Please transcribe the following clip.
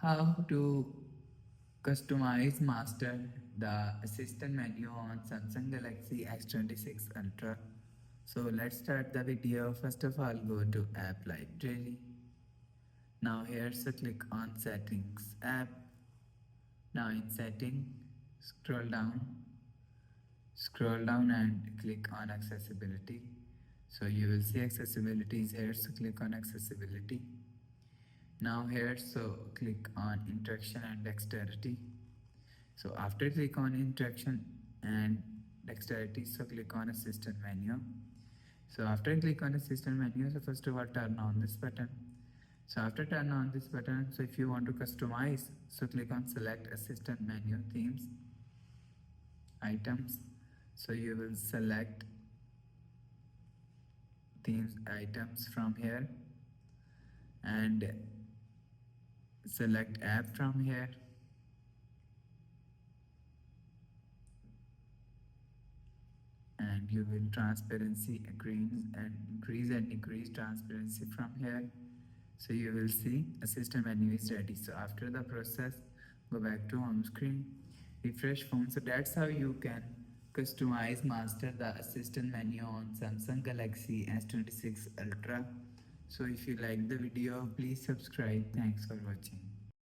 How to customize master the assistant menu on Samsung Galaxy S26 Ultra. So let's start the video. First of all, go to app library. Now here, so click on settings app. Now in setting, scroll down and click on accessibility. So you will see accessibility is here, so click on accessibility. Now here, so click on interaction and dexterity. So after click on interaction and dexterity, so click on assistant menu. So after click on assistant menu, so first of all turn on this button. So after turn on this button, so if you want to customize, so click on select assistant menu themes items. So you will select themes items from here and select app from here and you will transparency increase and decrease transparency from here. So you will see assistant menu is ready. So after the process, go back to home screen, refresh phone. So that's how you can customize master the assistant menu on Samsung Galaxy S26 Ultra. So if you like the video, please subscribe. Thanks for watching.